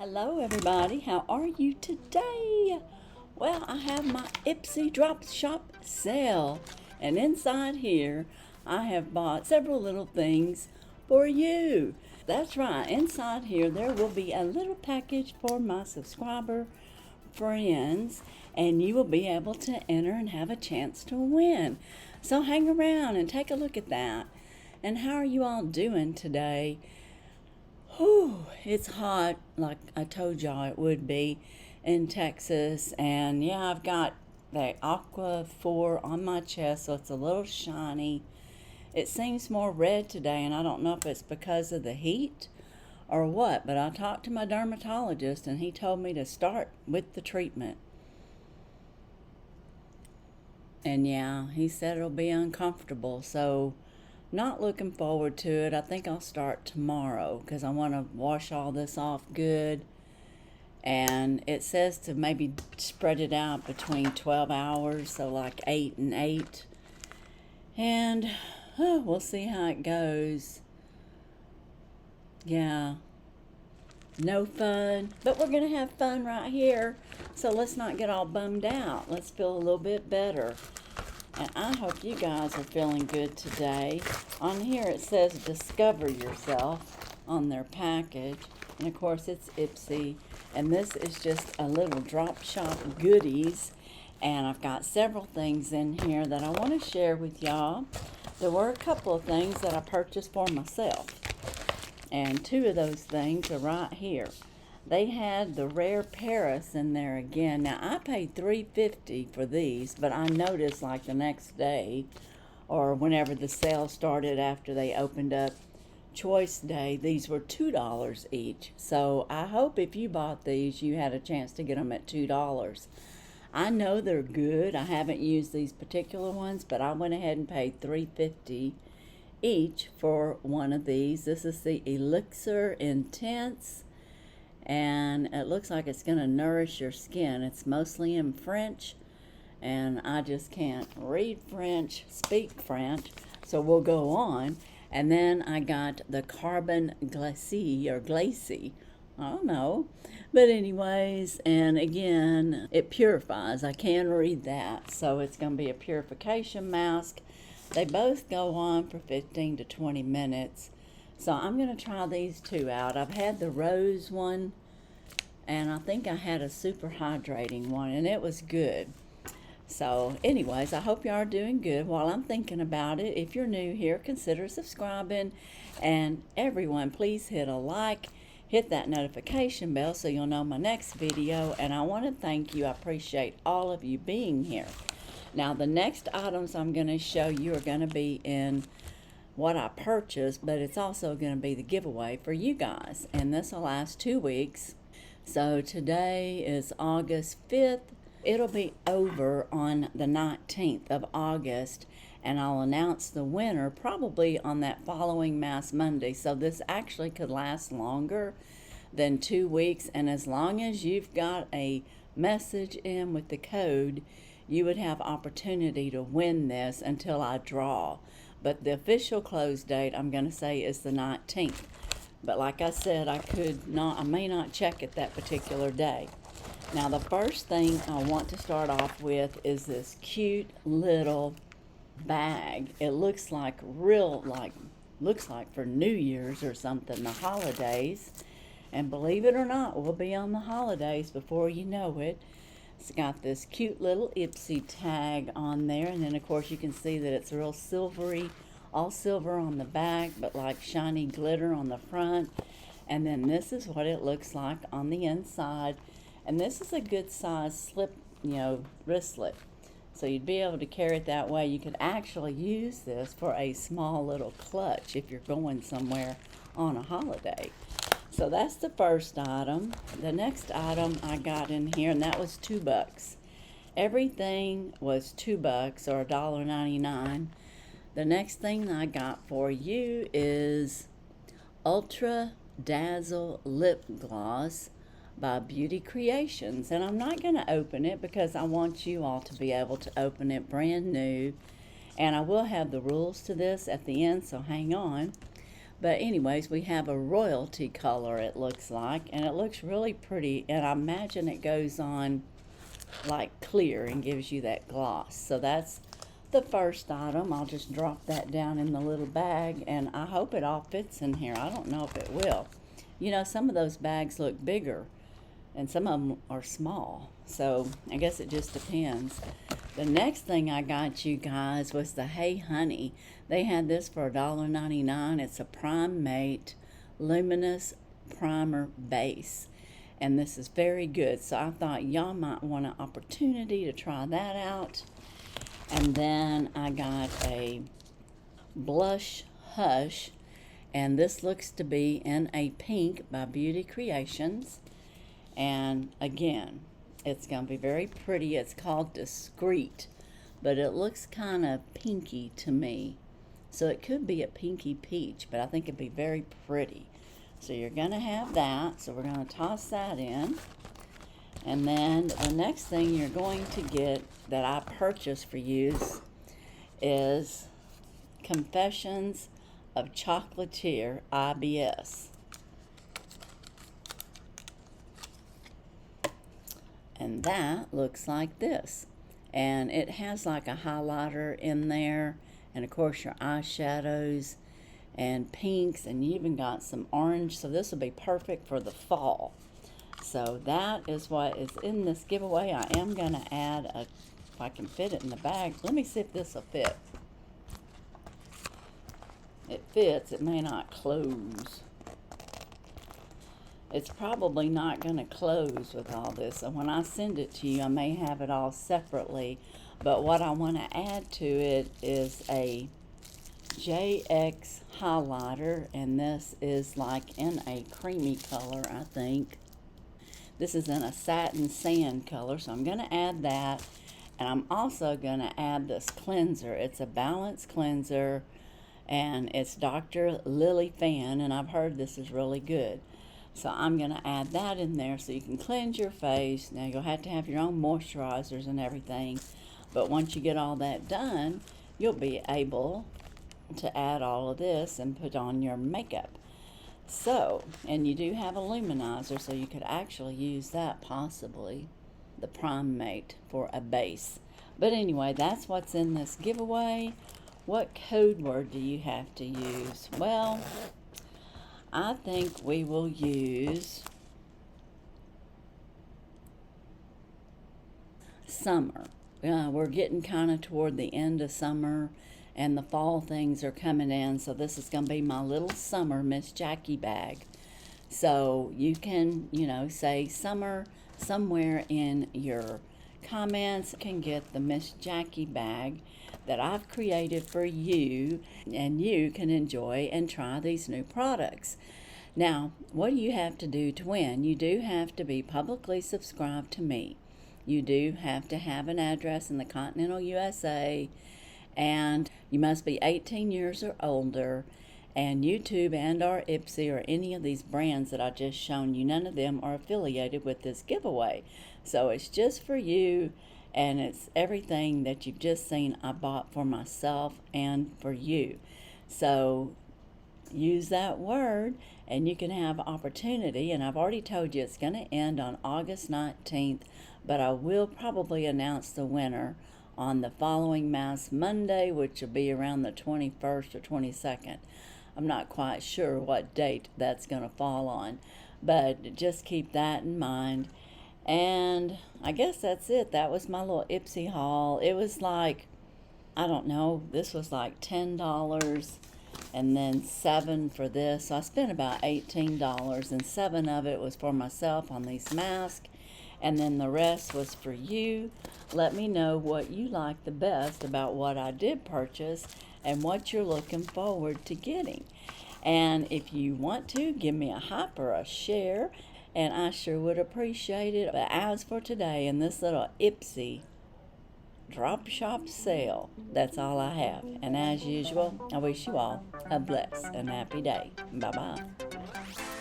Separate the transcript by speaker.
Speaker 1: Hello everybody, how are you today? Well, I have my IPSY Drop Shop sale, and inside here I have bought several little things for you. That's right, inside here there will be a little package for my subscriber friends, and you will be able to enter and have a chance to win. So hang around and take a look at that. And how are you all doing today? Whew, it's hot, like I told y'all it would be in Texas. And yeah, I've got the Aqua 4 on my chest, so it's a little shiny. It seems more red today, and I don't know if it's because of the heat or what, but I talked to my dermatologist, and he told me to start with the treatment. And yeah, he said it'll be uncomfortable, so not looking forward to it. I think I'll start tomorrow because I want to wash all this off good. And it says to maybe spread it out between 12 hours, so like 8 and 8. And we'll see how it goes. Yeah, no fun, but we're going to have fun right here. So let's not get all bummed out. Let's feel a little bit better. And I hope you guys are feeling good today. On here it says Discover Yourself on their package. And of course it's IPSY. And this is just a little drop shop goodies. And I've got several things in here that I want to share with y'all. There were a couple of things that I purchased for myself. And two of those things are right here. They had the rare Paris in there again. Now, I paid $3.50 for these, but I noticed like the next day or whenever the sale started after they opened up Choice Day, these were $2 each. So I hope if you bought these, you had a chance to get them at $2. I know they're good. I haven't used these particular ones, but I went ahead and paid $3.50 each for one of these. This is the Elixir Intense. And it looks like it's going to nourish your skin. It's mostly in French, and I just can't read French, speak French, so we'll go on. And then I got the Carbon Glacis, or Glacis, I don't know. But anyways, and again, it purifies. I can read that, so it's going to be a purification mask. They both go on for 15 to 20 minutes. So I'm going to try these two out. I've had the rose one, and I think I had a super hydrating one, and it was good. So anyways, I hope you are doing good. While I'm thinking about it, if you're new here, consider subscribing. And everyone, please hit a like, hit that notification bell so you'll know my next video. And I want to thank you. I appreciate all of you being here. Now, the next items I'm going to show you are going to be in what I purchased, but it's also going to be the giveaway for you guys, and this will last 2 weeks. So today is August 5th. It'll be over on the 19th of August, and I'll announce the winner probably on that following Mass Monday. So this actually could last longer than 2 weeks, and as long as you've got a message in with the code, you would have opportunity to win this until I draw. But the official close date, I'm going to say, is the 19th. But like I said, I may not check it that particular day. Now, the first thing I want to start off with is this cute little bag. It looks like looks like for New Year's or something, the holidays. And believe it or not, we'll be on the holidays before you know it. It's got this cute little IPSY tag on there, and then of course you can see that it's real silvery, all silver on the back, but like shiny glitter on the front. And then this is what it looks like on the inside. And this is a good size slip, wristlet. So you'd be able to carry it that way. You could actually use this for a small little clutch if you're going somewhere on a holiday. So that's the first item. The next item I got in here, and that was $2. Everything was $2 or $1.99. The next thing I got for you is Ultra Dazzle Lip Gloss by Beauty Creations. And I'm not going to open it because I want you all to be able to open it brand new. And I will have the rules to this at the end, so hang on. But anyways, we have a royalty color, it looks like, and it looks really pretty, and I imagine it goes on like clear and gives you that gloss. So that's the first item. I'll just drop that down in the little bag, and I hope it all fits in here. I don't know if it will. You know, some of those bags look bigger and some of them are small, so I guess it just depends. The next thing I got you guys was the Hey Honey. They had this for $1.99. It's a Prime Mate Luminous Primer Base, and this is very good, so I thought y'all might want an opportunity to try that out. And then I got a Blush Hush, and this looks to be in a pink by Beauty Creations. And again, it's going to be very pretty. It's called Discreet, but it looks kind of pinky to me. So it could be a pinky peach, but I think it'd be very pretty. So you're going to have that. So we're going to toss that in. And then the next thing you're going to get that I purchased for you is Confessions of Chocolatier IBS. And that looks like this. And it has like a highlighter in there, and of course your eyeshadows and pinks, and you even got some orange, so this will be perfect for the fall. So that is what is in this giveaway. I am going to add a, if I can fit it in the bag. Let me see if this will fit. It fits. It may not close. It's probably not going to close with all this. So when I send it to you, I may have it all separately. But what I want to add to it is a JX highlighter, and this is like in a creamy color, I think. This is in a satin sand color, so I'm going to add that. And I'm also going to add this cleanser. It's a Balance Cleanser, and it's Dr. Lily Fan, and I've heard this is really good. So I'm going to add that in there so you can cleanse your face. Now you'll have to have your own moisturizers and everything, but once you get all that done, you'll be able to add all of this and put on your makeup. So, and you do have a luminizer, so you could actually use that possibly, the Prime Mate, for a base. But anyway, that's what's in this giveaway. What code word do you have to use? Well, I think we will use summer. We're getting kind of toward the end of summer, and the fall things are coming in, so this is going to be my little summer Miss Jackie bag. So you can, you know, say summer somewhere in your comments. You can get the Miss Jackie bag that I've created for you, and you can enjoy and try these new products. Now, what do you have to do to win? You do have to be publicly subscribed to me. You do have to have an address in the continental USA, and you must be 18 years or older, and YouTube and or IPSY or any of these brands that I just shown you, none of them are affiliated with this giveaway. So it's just for you, and it's everything that you've just seen I bought for myself and for you. So use that word and you can have opportunity, and I've already told you it's going to end on August 19th, but I will probably announce the winner on the following Mass Monday, which will be around the 21st or 22nd. I'm not quite sure what date that's going to fall on, but just keep that in mind. And I guess that's it. That was my little IPSY haul. It was like, I don't know, this was like $10 and then $7 for this. So I spent about $18, and $7 of it was for myself on these masks, and then the rest was for you. Let me know what you like the best about what I did purchase and what you're looking forward to getting. And if you want to, give me a hype or a share, and I sure would appreciate it. But as for today, in this little IPSY Drop Shop sale, that's all I have. And as usual, I wish you all a blessed and happy day. Bye-bye.